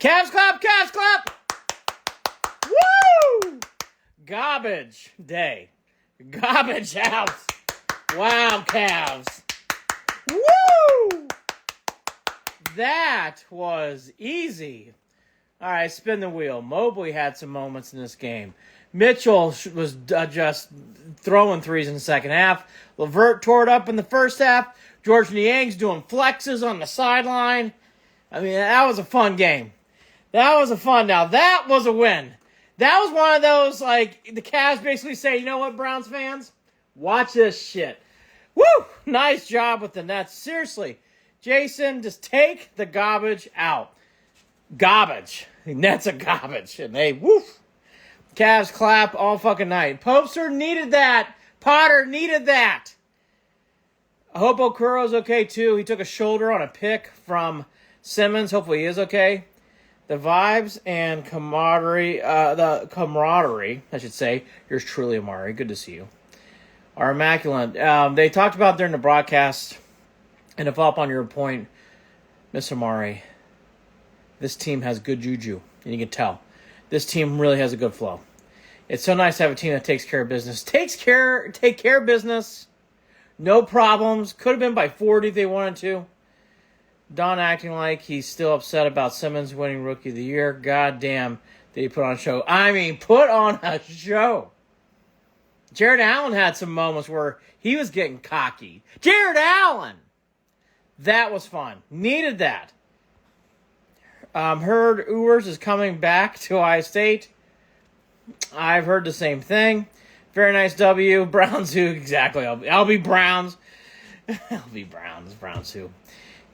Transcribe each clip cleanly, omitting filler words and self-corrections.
Cavs clap, Cavs clap. Woo! Garbage day. Garbage out. Wow, Cavs. Woo! That was easy. All right, spin the wheel. Mobley had some moments in this game. Mitchell was just throwing threes in the second half. LeVert tore it up in the first half. George Niang's doing flexes on the sideline. I mean, that was a fun game. That was Now, that was a win. That was one of those, like, the Cavs basically say, you know what, Browns fans? Watch this shit. Woo! Nice job with the Nets. Seriously. Jason, just take the garbage out. Garbage. The Nets are garbage. And they, woof. Cavs clap all fucking night. Popester needed that. Potter needed that. I hope Okuro's okay, too. He took a shoulder on a pick from Simmons. Hopefully he is okay. The vibes and camaraderie, I should say, yours truly, Amari, good to see you, are immaculate. They talked about during the broadcast, and to follow up on your point, Miss Amari, this team has good juju, and you can tell. This team really has a good flow. It's so nice to have a team that takes care of business. Take care of business. No problems. Could have been by 40 if they wanted to. Don acting like he's still upset about Simmons winning Rookie of the Year. God damn, did he put on a show. I mean, put on a show. Jared Allen had some moments where he was getting cocky. Jared Allen! That was fun. Needed that. Heard Ewers is coming back to Ohio State. I've heard the same thing. Very nice W. Browns who? Exactly. I'll be Browns. I'll be Browns. Browns who?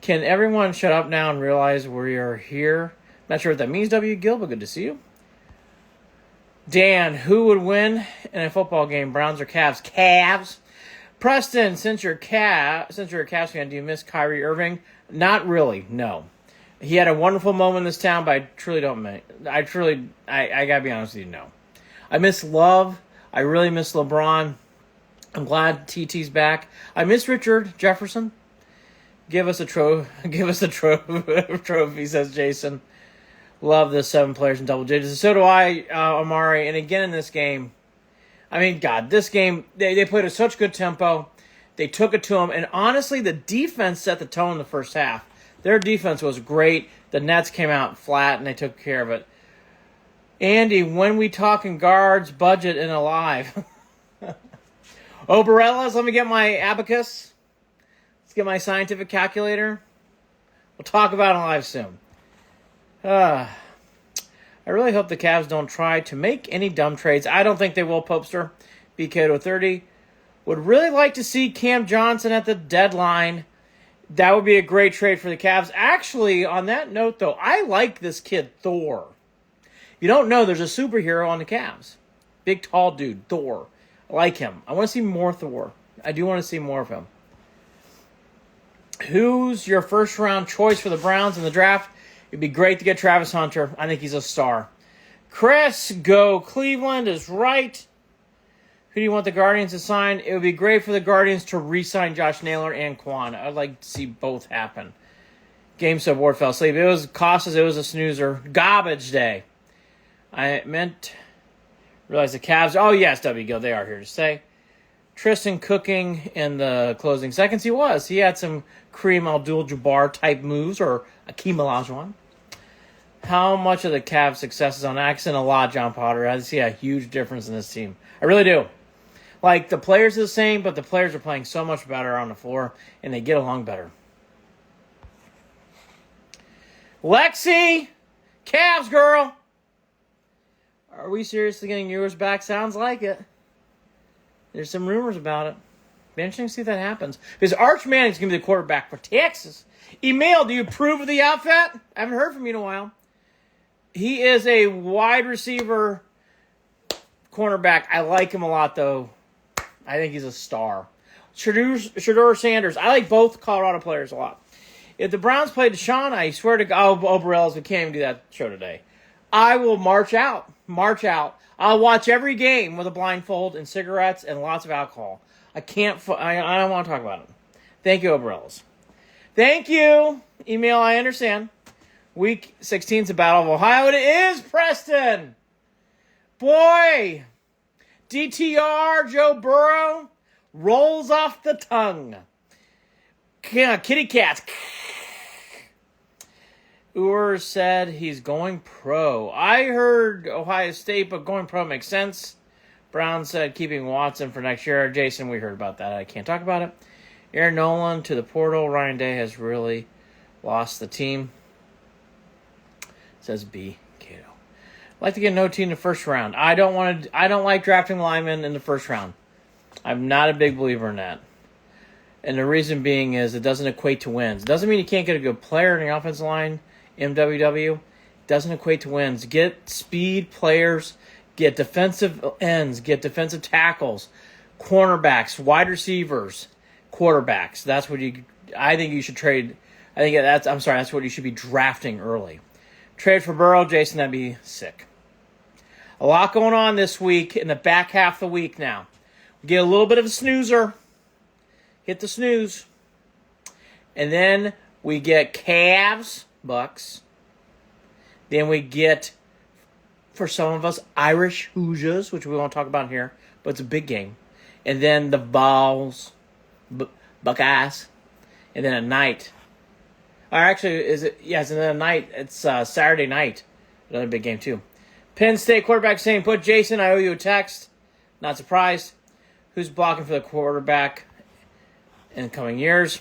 Can everyone shut up now and realize we are here? Not sure what that means, W. Gill, but good to see you. Dan, who would win in a football game, Browns or Cavs? Cavs. Preston, since you're a Cavs fan, do you miss Kyrie Irving? Not really, no. He had a wonderful moment in this town, but I truly don't miss. I gotta be honest with you, no. I miss Love. I really miss LeBron. I'm glad TT's back. I miss Richard Jefferson. Give us a trophy, says Jason. Love the 7 players in double digits. So do I, Amari. And again in this game, I mean, God, this game, they played at such good tempo. They took it to them. And honestly, the defense set the tone in the first half. Their defense was great. The Nets came out flat, and they took care of it. Andy, when we talking guards, budget, and alive. Barellas, let me get my abacus. Let's get my scientific calculator. We'll talk about it live soon. I really hope the Cavs don't try to make any dumb trades. I don't think they will, Popester. BK30. Would really like to see Cam Johnson at the deadline. That would be a great trade for the Cavs. Actually, on that note, though, I like this kid, Thor. You don't know, there's a superhero on the Cavs. Big, tall dude, Thor. I like him. I want to see more Thor. I do want to see more of him. Who's your first-round choice for the Browns in the draft? It'd be great to get Travis Hunter. I think he's a star. Chris, go Cleveland is right. Who do you want the Guardians to sign? It would be great for the Guardians to re-sign Josh Naylor and Quan. I'd like to see both happen. Game sub Ward fell asleep. It was Costas. It was a snoozer. Garbage day. I meant realize the Cavs. Oh, yes, W. Gill. They are here to stay. Tristan cooking in the closing seconds. He was. He had some Kareem Abdul-Jabbar type moves, or Akeem Olajuwon. How much of the Cavs' success is on accident? A lot, John Potter. I see a huge difference in this team. I really do. Like, the players are the same, but the players are playing so much better on the floor, and they get along better. Lexi! Cavs, girl! Are we seriously getting Ewers back? Sounds like it. There's some rumors about it. Be interesting to see if that happens. Because Arch Manning's going to be the quarterback for Texas. Emil, do you approve of the outfit? I haven't heard from you in a while. He is a wide receiver cornerback. I like him a lot, though. I think he's a star. Shedeur Sanders. I like both Colorado players a lot. If the Browns played Deshaun, I swear to God, Barellas, we can't even do that show today. I will march out. March out. I'll watch every game with a blindfold and cigarettes and lots of alcohol. I don't want to talk about it. Thank you, Barellas. Thank you. Email, I understand. Week 16 is the Battle of Ohio. And it is Preston. Boy, DTR Joe Burrow rolls off the tongue. Kitty cats. Ur said he's going pro. I heard Ohio State, but going pro makes sense. Brown said keeping Watson for next year. Jason, we heard about that. I can't talk about it. Aaron Nolan to the portal. Ryan Day has really lost the team. Says B. Cato. I'd like to get an OT in the first round. I don't like drafting linemen in the first round. I'm not a big believer in that. And the reason being is it doesn't equate to wins. It doesn't mean you can't get a good player in the offensive line, MWW. It doesn't equate to wins. Get speed players, get defensive ends, get defensive tackles, cornerbacks, wide receivers, quarterbacks. That's what I think you should trade. That's what you should be drafting early. Trade for Burrow, Jason, that'd be sick. A lot going on this week in the back half of the week now. We get a little bit of a snoozer. Hit the snooze. And then we get Cavs, Bucks. Then we get, for some of us, Irish Hoosiers, which we won't talk about here, but it's a big game. And then the Vols, Buckeyes. And then at night. Or actually, is it? Yes, and then at night, it's Saturday night. Another big game, too. Penn State quarterback saying, put Jason, I owe you a text. Not surprised. Who's blocking for the quarterback in the coming years?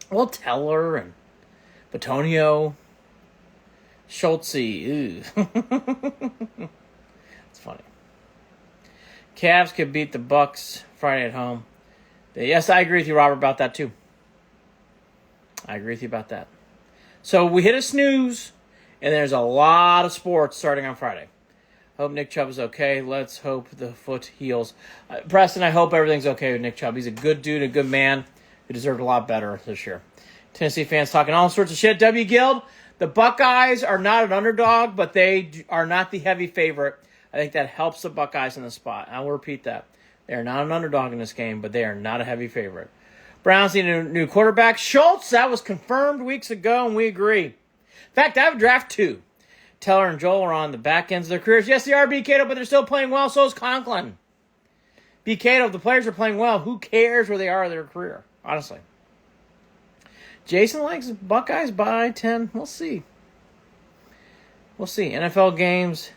Well, Teller and Batonio. Schultze. Ew. It's funny. Cavs could beat the Bucks Friday at home. Yes, I agree with you, Robert, about that, too. I agree with you about that. So we hit a snooze, and there's a lot of sports starting on Friday. Hope Nick Chubb is okay. Let's hope the foot heals. Preston, I hope everything's okay with Nick Chubb. He's a good dude, a good man who deserved a lot better this year. Tennessee fans talking all sorts of shit. W. Guild, the Buckeyes are not an underdog, but they are not the heavy favorite. I think that helps the Buckeyes in the spot. I will repeat that. They are not an underdog in this game, but they are not a heavy favorite. Browns need a new quarterback. Schultz, that was confirmed weeks ago, and we agree. In fact, I have a draft 2. Teller and Joel are on the back ends of their careers. Yes, they are, B. Cato, but they're still playing well. So is Conklin. B. Cato, the players are playing well. Who cares where they are in their career, honestly? Jason likes Buckeyes by 10. We'll see. We'll see. NFL games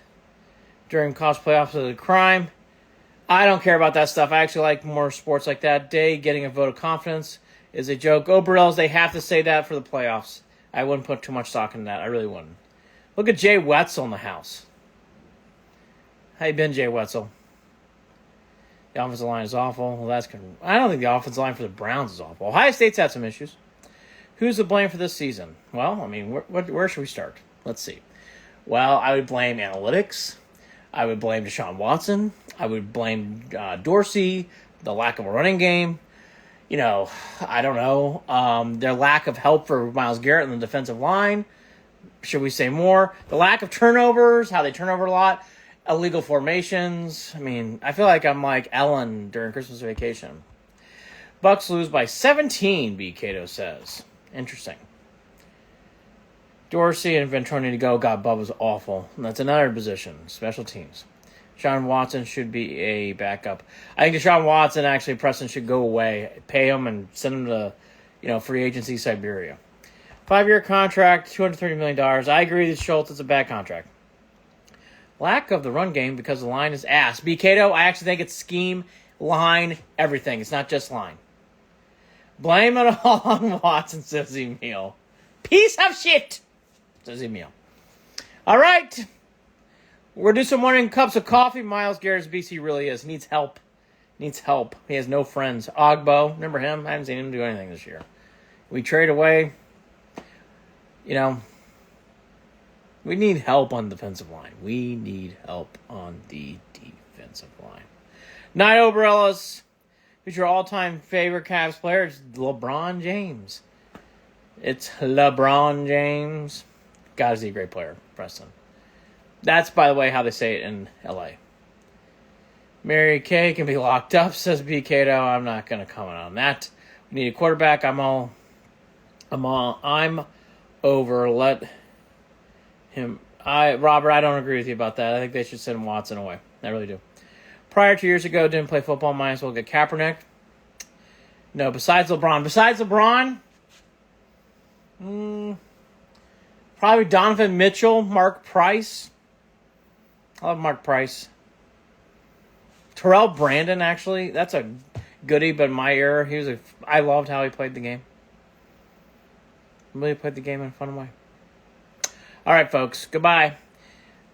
during college playoffs is a crime. I don't care about that stuff. I actually like more sports like that. Day getting a vote of confidence is a joke. Oberels, they have to say that for the playoffs. I wouldn't put too much stock in that. I really wouldn't. Look at Jay Wetzel in the house. How you been, Jay Wetzel? The offensive line is awful. Well, I don't think the offensive line for the Browns is awful. Ohio State's had some issues. Who's to blame for this season? Well, I mean, where should we start? Let's see. Well, I would blame analytics. I would blame Deshaun Watson. I would blame Dorsey, the lack of a running game. I don't know. Their lack of help for Myles Garrett in the defensive line. Should we say more? The lack of turnovers, how they turn over a lot. Illegal formations. I mean, I feel like I'm like Ellen during Christmas vacation. Bucks lose by 17, B. Cato says. Interesting. Dorsey and Ventroni to go. God, Bubba's awful. And that's another position. Special teams. Deshaun Watson should be a backup. I think Deshaun Watson, actually, Preston should go away. Pay him and send him to, free agency Siberia. 5-year contract, $230 million. I agree with Schultz. It's a bad contract. Lack of the run game because the line is ass. B. Cato, I actually think it's scheme, line, everything. It's not just line. Blame it all on Watson, says Emil. Piece of shit, says Emil. All right. We're going to do some morning cups of coffee. Myles Garrett's BC really is. Needs help. He has no friends. Ogbo, remember him? I haven't seen him do anything this year. We trade away. We need help on the defensive line. Night Oberellas. Who's your all-time favorite Cavs player? It's LeBron James. God, is he a great player, Preston. That's, by the way, how they say it in L.A. Mary Kay can be locked up, says B. Cato. I'm not going to comment on that. We need a quarterback. I'm over. Let Robert, I don't agree with you about that. I think they should send Watson away. I really do. Prior 2 years ago, didn't play football. Might as well get Kaepernick. No, besides LeBron. Probably Donovan Mitchell, Mark Price. I love Mark Price. Terrell Brandon, actually. That's a goodie, but in my era, I loved how he played the game. Really played the game in a fun way. All right, folks. Goodbye.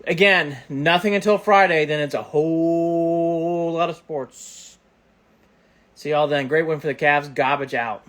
Again, nothing until Friday. Then it's a whole lot of sports. See y'all then. Great win for the Cavs. Garbage out.